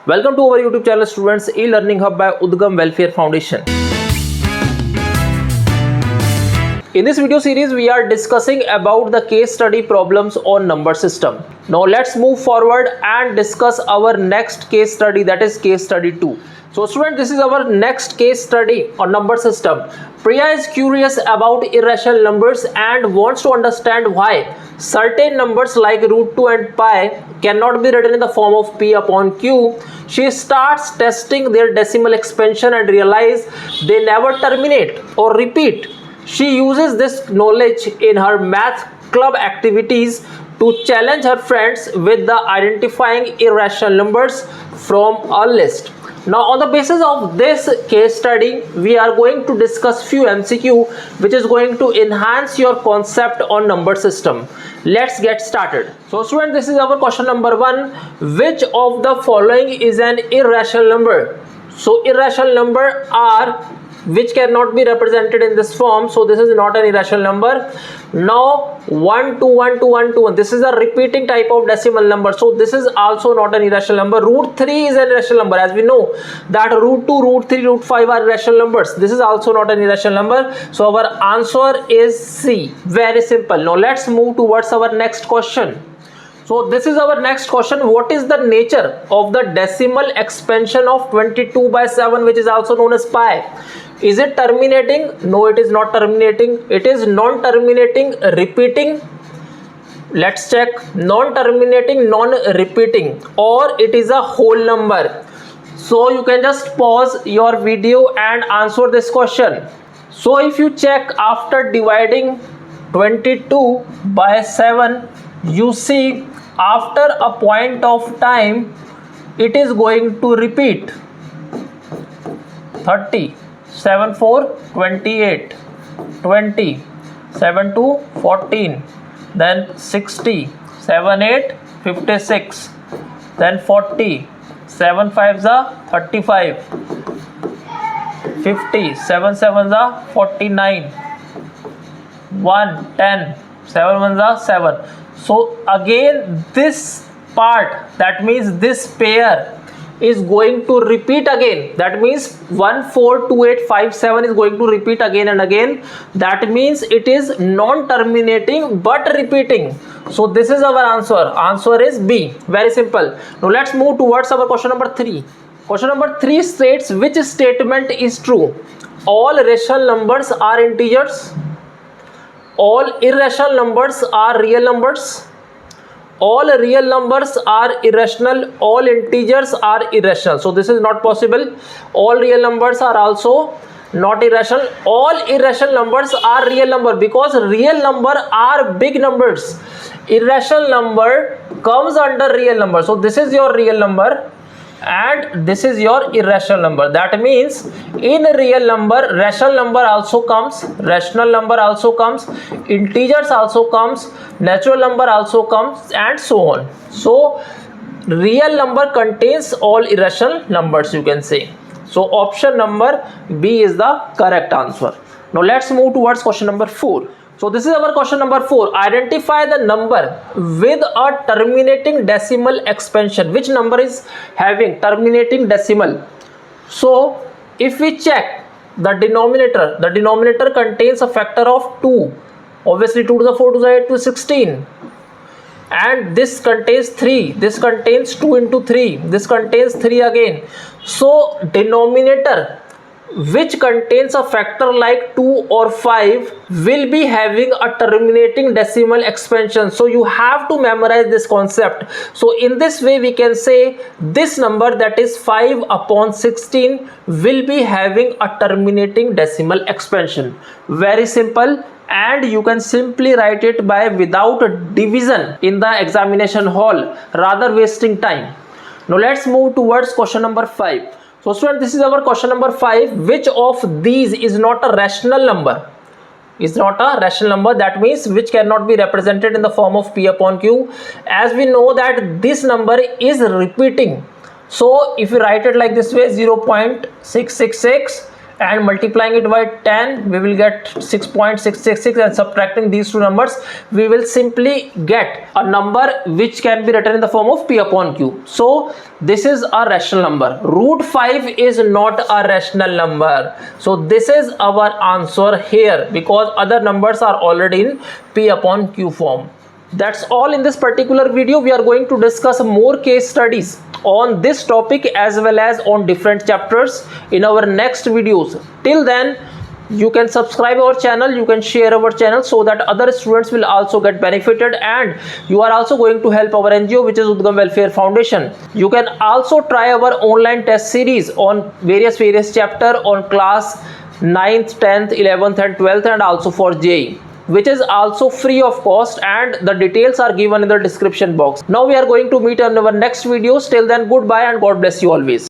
Welcome to our YouTube channel students, e-learning hub by Udgam Welfare Foundation. In this video series we are discussing about the case study problems on number system. Now let's move forward and discuss our next case study, that is case study 2. So student, this is our next case study on number system. Priya is curious about irrational numbers and wants to understand why certain numbers like root 2 and pi cannot be written in the form of p upon q. She starts testing their decimal expansion and realizes they never terminate or repeat. She uses this knowledge in her math club activities to challenge her friends with the identifying irrational numbers from a list. Now on the basis of this case study, we are going to discuss few MCQ which is going to enhance your concept on number system. Let's get started. So student, this is our question number 1. Which of the following is an irrational number? So irrational number are which cannot be represented in this form, so this is not an irrational number. Now 1 2 1 2 1 2 1, this is a repeating type of decimal number, so this is also not an irrational number. Root 3 is an irrational number, as we know that root 2, root 3, root 5 are irrational numbers. This is also not an irrational number, so our answer is C. Very simple. Now let's move towards our next question. So this is our next question. What is the nature of the decimal expansion of 22 by 7, which is also known as pi? Is it terminating? No, it is not terminating. It is non-terminating, repeating. Let's check. Non-terminating, non-repeating, or it is a whole number. So you can just pause your video and answer this question. So if you check, after dividing 22 by 7, you see after a point of time it is going to repeat 30, 7 4 28, 20, 7 2 14, then 60, 7 8 56, then 40, 7 5 35, 50, 7 7 49, 1 10, 7 1 7. So again this part, that means this pair is going to repeat again. That means 1 4 2 8 5 7 is going to repeat again and again. That means it is non-terminating but repeating. So this is our answer. Answer is B. Very simple. Now let's move towards our question number 3. Question number 3 states which statement is true. All rational numbers are integers. All irrational numbers are real numbers. All real numbers are irrational. All integers are irrational. So this is not possible. All real numbers are also not irrational. All irrational numbers are real number, because real number are big numbers. Irrational number comes under real number. So this is your real number and this is your irrational number. That means in real number, rational number also comes, rational number also comes, integers also comes, natural number also comes, and so on. So real number contains all irrational numbers, you can say. So option number B is the correct answer. Now let's move towards question number 4. So this is our question number 4. Identify the number with a terminating decimal expansion. Which number is having terminating decimal? So if we check the denominator contains a factor of 2. Obviously 2 to the 4 to the 8 to 16. And this contains 3. This contains 2 into 3. This contains 3 again. So denominator which contains a factor like 2 or 5 will be having a terminating decimal expansion. So you have to memorize this concept. So in this way we can say this number, that is 5 upon 16, will be having a terminating decimal expansion. Very simple, and you can simply write it by without division in the examination hall, rather wasting time. Now let's move towards question number 5. So student, this is our question number 5. Which of these is not a rational number? Is not a rational number, that means which cannot be represented in the form of p upon q. As we know that this number is repeating. So if you write it like this way, 0.666, and multiplying it by 10, we will get 6.666, and subtracting these two numbers, we will simply get a number which can be written in the form of P upon Q. So this is a rational number. Root 5 is not a rational number. So this is our answer here, because other numbers are already in P upon Q form. That's all in this particular video. We are going to discuss more case studies on this topic as well as on different chapters in our next videos. Till then, you can subscribe our channel, you can share our channel, so that other students will also get benefited, and you are also going to help our NGO, which is Udgam Welfare Foundation. You can also try our online test series on various chapter on class 9th, 10th, 11th and 12th, and also for JEE, which is also free of cost, and the details are given in the description box. Now we are going to meet on our next videos. Till then, goodbye and God bless you always.